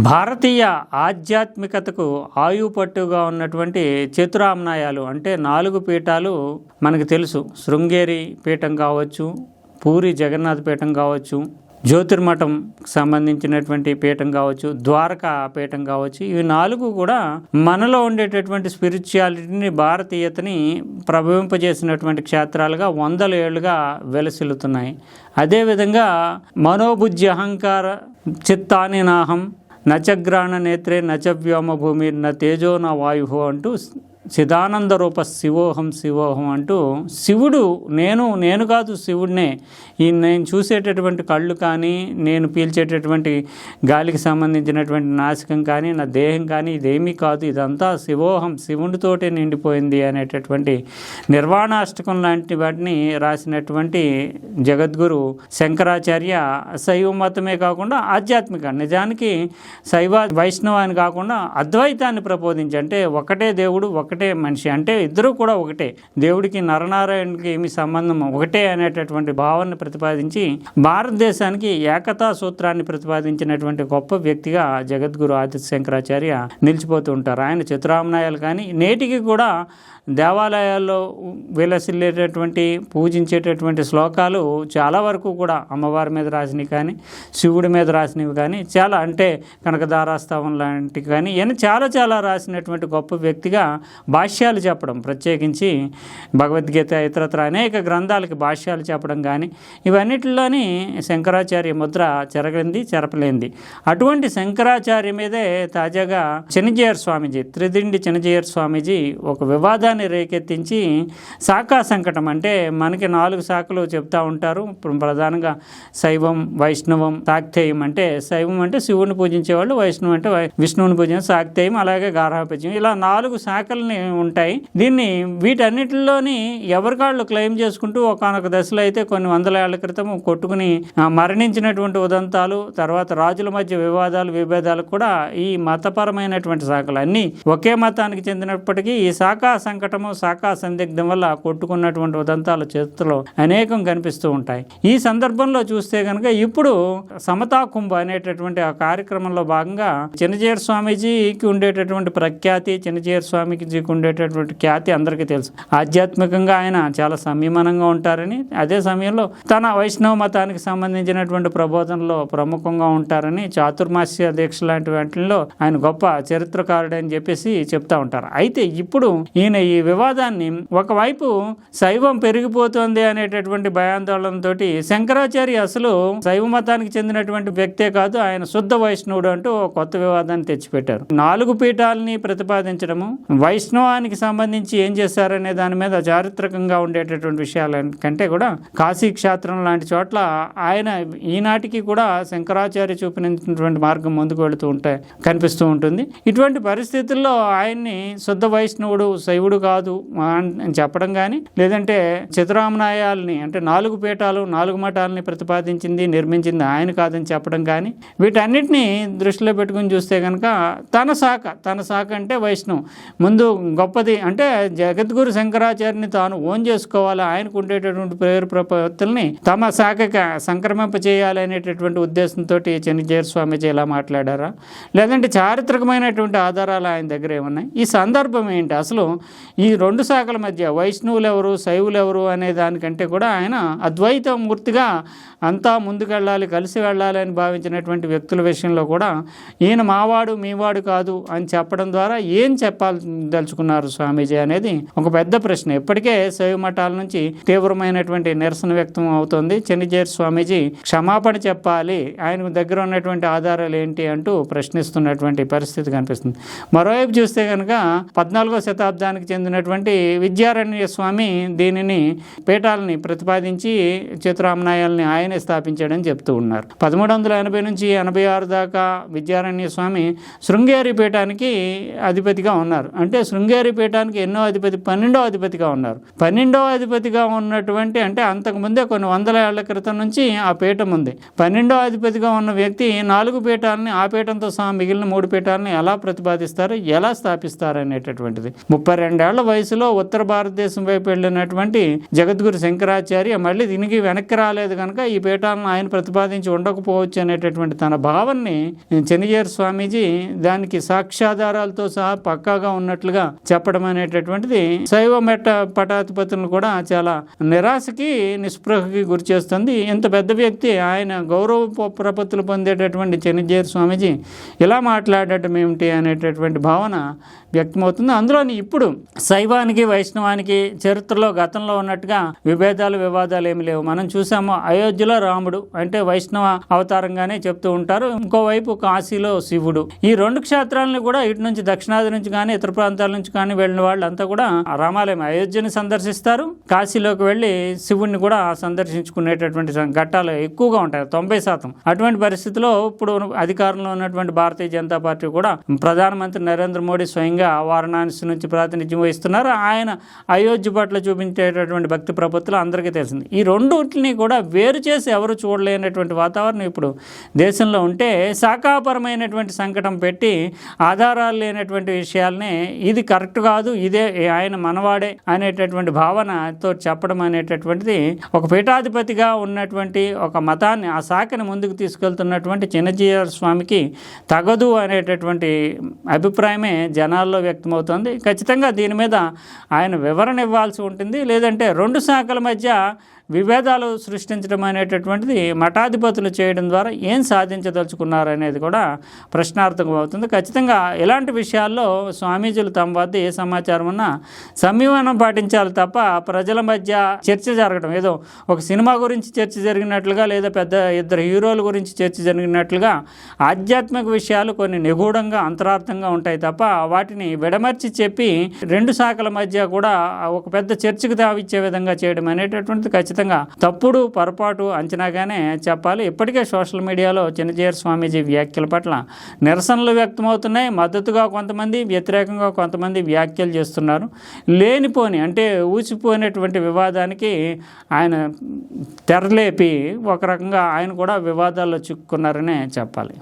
భారతీయ ఆధ్యాత్మికతకు ఆయుపట్టుగా ఉన్నటువంటి చతురామ్నాయాలు అంటే 4 పీఠాలు మనకు తెలుసు. శృంగేరి పీఠం కావచ్చు, పూరి జగన్నాథ పీఠం కావచ్చు, జ్యోతిర్మఠం సంబంధించినటువంటి పీఠం కావచ్చు, ద్వారకా పీఠం కావచ్చు. ఇవి 4 కూడా మనలో ఉండేటటువంటి స్పిరిచువాలిటీని, భారతీయతని ప్రభవింపజేసినటువంటి క్షేత్రాలుగా వందల ఏళ్ళుగా వెలసిల్లుతున్నాయి. అదేవిధంగా మనోబుద్ధి అహంకార చిత్తాని నాహం నచగ్రాణ నేత్రే నచ వ్యోమ భూమి న తేజో న వాయు అంటూ చిదానంద రూప శివోహం శివోహం అంటూ శివుడు నేను కాదు శివుడినే, ఈ నేను చూసేటటువంటి కళ్ళు కానీ, నేను పీల్చేటటువంటి గాలికి సంబంధించినటువంటి నాసికం కానీ, నా దేహం కానీ ఇదేమీ కాదు, ఇదంతా శివోహం శివుడితోటే నిండిపోయింది అనేటటువంటి నిర్వాణాష్టకం లాంటి వాటిని రాసినటువంటి జగద్గురు శంకరాచార్య శైవ మతమే కాకుండా ఆధ్యాత్మిక, నిజానికి శైవ వైష్ణవ అని కాకుండా అద్వైతాన్ని ప్రబోధించి, అంటే ఒకటే దేవుడు ఒకటే మనిషి, అంటే ఇద్దరు కూడా ఒకటే, దేవుడికి నరనారాయణకి ఏమి సంబంధం ఒకటే అనేటటువంటి భావాన్ని ప్రతిపాదించి భారతదేశానికి ఏకతా సూత్రాన్ని ప్రతిపాదించినటువంటి గొప్ప వ్యక్తిగా జగద్గురు ఆది శంకరాచార్య నిలిచిపోతూ ఉంటారు. ఆయన చతురామ్నాయాలు కానీ నేటికి కూడా దేవాలయాల్లో విలసిల్లేటటువంటి పూజించేటటువంటి శ్లోకాలు చాలా వరకు కూడా అమ్మవారి మీద రాసినవి కానీ, శివుడి మీద రాసినవి కానీ, చాలా అంటే కనకదారాస్తవం లాంటివి కానీ ఇవన్నీ చాలా రాసినటువంటి గొప్ప వ్యక్తిగా భాష్యాలు చెప్పడం, ప్రత్యేకించి భగవద్గీత ఇతరత్ర అనేక గ్రంథాలకి భాష్యాలు చెప్పడం కానీ ఇవన్నిటిలోని శంకరాచార్య ముద్ర చెరపలేంది. అటువంటి శంకరాచార్య మీదే తాజాగా చిన్నజీయర్ స్వామీజీ, త్రిదిండి చిన్నజీయర్ స్వామీజీ ఒక వివాదాన్ని రేకెత్తించి శాఖా సంకటం, అంటే మనకి 4 శాఖలు చెప్తా ఉంటారు ప్రధానంగా శైవం, వైష్ణవం, శాక్తేయం. అంటే శైవం అంటే శివుడిని పూజించేవాళ్ళు, వైష్ణవం అంటే విష్ణువుని పూజించే శాక్తేయం, అలాగే గార్హపత్యం, ఇలా 4 శాఖల్ని ఉంటాయి. వీటన్నిటిలోని ఎవరికాళ్ళు క్లెయిమ్ చేసుకుంటూ ఒకానొక దశలో అయితే కొన్ని వందల ఏళ్ల క్రితం కొట్టుకుని మరణించినటువంటి ఉదంతాలు, తర్వాత రాజుల మధ్య వివాదాలు విభేదాలు కూడా ఈ మతపరమైనటువంటి శాఖలు అన్నీ ఒకే మతానికి చెందినప్పటికీ ఈ శాఖా సంకటము, శాఖా సందిగ్ధం వల్ల కొట్టుకున్నటువంటి ఉదంతాలు చరిత్రలో అనేకం కనిపిస్తూ ఉంటాయి. ఈ సందర్భంలో చూస్తే కనుక ఇప్పుడు సమతా కుంభ అనేటటువంటి ఆ కార్యక్రమంలో భాగంగా చిన్నజీయర్ స్వామీజీకి ఉండేటటువంటి ప్రఖ్యాతి, చిన్నజీయర్ స్వామీజీకి ఉండేటటువంటి ఖ్యాతి అందరికీ తెలుసు. ఆధ్యాత్మికంగా ఆయన చాలా సంయమనంగా ఉంటారని, అదే సమయంలో తన వైష్ణవ మతానికి సంబంధించినటువంటి ప్రబోధనలో ప్రముఖంగా ఉంటారని, చాతుర్మాస్య దీక్ష లాంటి వాటిల్లో ఆయన గొప్ప చరిత్రకారుడని చెప్పేసి చెప్తా ఉంటారు. అయితే ఇప్పుడు ఈయన ఈ వివాదాన్ని ఒకవైపు శైవం పెరిగిపోతుంది అనేటటువంటి భయాందోళనతో శంకరాచార్య అసలు శైవ మతానికి చెందినటువంటి వ్యక్తే కాదు, ఆయన శుద్ధ వైష్ణవుడు అంటూ కొత్త వివాదాన్ని తెచ్చిపెట్టారు. 4 పీఠాలని ప్రతిపాదించడము, వైష్ణవానికి సంబంధించి ఏం చేశారనే దాని మీద చారిత్రకంగా ఉండేటటువంటి విషయాల కంటే కూడా కాశీ క్షేత్రం లాంటి చోట్ల ఆయన ఈనాటికి కూడా శంకరాచార్య చూపినటువంటి మార్గం ముందుకు వెళుతూ కనిపిస్తూ ఉంటుంది. ఇటువంటి పరిస్థితుల్లో ఆయన్ని శుద్ధ వైష్ణవుడు, శైవుడు కాదు అని చెప్పడం కానీ, లేదంటే చతురామ్నాయాలని అంటే 4 పీఠాలు 4 మఠాలని ప్రతిపాదించింది నిర్మించింది ఆయన కాదని చెప్పడం కానీ, వీటన్నిటిని దృష్టిలో పెట్టుకుని చూస్తే కనుక తన శాఖ అంటే వైష్ణవం ముందు గొప్పది, అంటే జగద్గురు శంకరాచార్యని తాను ఓన్ చేసుకోవాలి, ఆయనకు ఉండేటటువంటి ప్రేరు ప్రపత్తుల్ని తమ శాఖకి సంక్రమింప చేయాలి అనేటటువంటి ఉద్దేశంతో చిన్నజీయర్ స్వామీజీ ఇలా మాట్లాడారా, లేదంటే చారిత్రకమైనటువంటి ఆధారాలు ఆయన దగ్గర ఏమున్నాయి, ఈ సందర్భం ఏంటి, అసలు ఈ 2 శాఖల మధ్య వైష్ణవులు ఎవరు శైవులు ఎవరు అనే దానికంటే కూడా ఆయన అద్వైత మూర్తిగా అంతా ముందుకెళ్ళాలి, కలిసి వెళ్ళాలి అని భావించినటువంటి వ్యక్తుల విషయంలో కూడా ఈయన మావాడు మీవాడు కాదు అని చెప్పడం ద్వారా ఏం చెప్పాలదలుచుకున్నారు స్వామీజీ అనేది ఒక పెద్ద ప్రశ్న. ఇప్పటికే శైవ మఠాల నుంచి తీవ్రమైనటువంటి నిరసన వ్యక్తం అవుతోంది. చిన్నజీయర్ స్వామీజీ క్షమాపణ చెప్పాలి, ఆయన దగ్గర ఉన్నటువంటి ఆధారాలు ఏంటి అంటూ ప్రశ్నిస్తున్నటువంటి పరిస్థితి కనిపిస్తుంది. మరోవైపు చూస్తే కనుక 14వ శతాబ్దానికి చెందినటువంటి విద్యారణ్య స్వామి దీనిని పీఠాలని ప్రతిపాదించి చతురామ్నాయాలని ఆయనే స్థాపించాడని చెప్తూ ఉన్నారు. 1380 నుంచి 86 దాకా విద్యారణ్య స్వామి శృంగేరి పీఠానికి అధిపతిగా ఉన్నారు. అంటే శృంగేరి పీఠానికి ఎన్నో అధిపతి, 12వ అధిపతిగా ఉన్నారు. 12వ అధిపతిగా ఉన్నటువంటి, అంటే అంతకుముందే కొన్ని వందల ఏళ్ల క్రితం నుంచి ఆ పీఠం ఉంది. 12వ అధిపతిగా ఉన్న వ్యక్తి 4 పీఠాలని, ఆ పీఠంతో సహా మిగిలిన 3 పీఠాలని ఎలా ప్రతిపాదిస్తారు, ఎలా స్థాపిస్తారు అనేటటువంటిది. 32 ఏళ్ల వయసులో ఉత్తర భారతదేశం వైపు వెళ్ళినటువంటి జగద్గురు శంకరాచార్య మళ్ళీ దీనికి వెనక్కి రాలేదు కనుక ఈ పీఠాలను ఆయన ప్రతిపాదించి ఉండకపోవచ్చు అనేటటువంటి తన భావాన్ని చెన్నజేరు స్వామీజీ దానికి సాక్ష్యాధారాలతో సహా పక్కాగా ఉన్నట్లుగా చెప్పడం అనేటటువంటిది శైవ పటాధిపతులను కూడా చాలా నిరాశకి, నిస్పృహకి గురి చేస్తుంది. ఇంత పెద్ద వ్యక్తి, ఆయన గౌరవ ప్రపత్తులు పొందేటటువంటి చెన్నజేరు స్వామీజీ ఇలా మాట్లాడటం ఏమిటి అనేటటువంటి భావన వ్యక్తమవుతుంది. అందులోని ఇప్పుడు శైవానికి వైష్ణవానికి చరిత్రలో గతంలో ఉన్నట్టుగా విభేదాలు, వివాదాలు ఏమి లేవు. మనం చూసాము, అయోధ్యలో రాముడు అంటే వైష్ణవ అవతారంగానే చెప్తూ ఉంటారు, ఇంకోవైపు కాశీలో శివుడు. ఈ 2 క్షేత్రాలను కూడా ఇటు నుంచి దక్షిణాది నుంచి కానీ ఇతర ప్రాంతాల నుంచి కానీ వెళ్ళిన వాళ్ళంతా కూడా రామాలయం అయోధ్యని సందర్శిస్తారు, కాశీలోకి వెళ్ళి శివుడిని కూడా సందర్శించుకునేటటువంటి ఘట్టాలు ఎక్కువగా ఉంటాయి, 90%. అటువంటి పరిస్థితిలో ఇప్పుడు అధికారంలో ఉన్నటువంటి భారతీయ జనతా పార్టీ కూడా ప్రధానమంత్రి నరేంద్ర మోడీ స్వయంగా వారణాసి నుంచి ప్రాతినిధ్యం వహిస్తున్నారు. ఆయన అయోధ్య పట్ల చూపించేటటువంటి భక్తి ప్రపత్తులు అందరికీ తెలిసింది. ఈ రెండింటిని కూడా వేరు చేసి ఎవరు చూడలేనటువంటి వాతావరణం ఇప్పుడు దేశంలో ఉంటే, శాఖాపరమైనటువంటి సంకటం పెట్టి ఆధారాలు లేనటువంటి విషయాల్ని ఇది కరెక్ట్ కాదు, ఇదే ఆయన మనవాడే అనేటటువంటి భావనతో చెప్పడం అనేటటువంటిది ఒక పీఠాధిపతిగా ఉన్నటువంటి ఒక మతాన్ని, ఆ శాఖని ముందుకు తీసుకెళ్తున్నటువంటి చిన్నజీయర్ స్వామికి తగదు అనేటటువంటి అభిప్రాయమే జనాల్లో వ్యక్తమవుతుంది. ఖచ్చితంగా దీని మీద ఆయన వివరణ ఇవ్వాల్సి ఉంటుంది. లేదంటే 2 శాఖల మధ్య విభేదాలు సృష్టించడం అనేటటువంటిది మఠాధిపతులు చేయడం ద్వారా ఏం సాధించదలుచుకున్నారు అనేది కూడా ప్రశ్నార్థకం అవుతుంది. ఖచ్చితంగా ఇలాంటి విషయాల్లో స్వామీజీలు తమ వద్ద ఏ సమాచారం ఉన్నా సంయమనం పాటించాలి తప్ప ప్రజల మధ్య చర్చ జరగడం, ఏదో ఒక సినిమా గురించి చర్చ జరిగినట్లుగా లేదా పెద్ద 2 హీరోల గురించి చర్చ జరిగినట్లుగా ఆధ్యాత్మిక విషయాలు కొన్ని నిగూఢంగా అంతరార్థంగా ఉంటాయి తప్ప వాటిని విడమర్చి చెప్పి 2 శాఖల మధ్య కూడా ఒక పెద్ద చర్చకు తావిచ్చే విధంగా చేయడం అనేటటువంటిది ఖచ్చితంగా తప్పుడు, పొరపాటు అంచనాగానే చెప్పాలి. ఇప్పటికే సోషల్ మీడియాలో చిన్నజీయర్ స్వామీజీ వ్యాఖ్యల పట్ల నిరసనలు వ్యక్తమవుతున్నాయి. మద్దతుగా కొంతమంది, వ్యతిరేకంగా కొంతమంది వ్యాఖ్యలు చేస్తున్నారు. లేనిపోని అంటే ఊసిపోయినటువంటి వివాదానికి ఆయన తెరలేపి ఒక రకంగా ఆయన కూడా వివాదాల్లో చిక్కుకున్నారనే చెప్పాలి.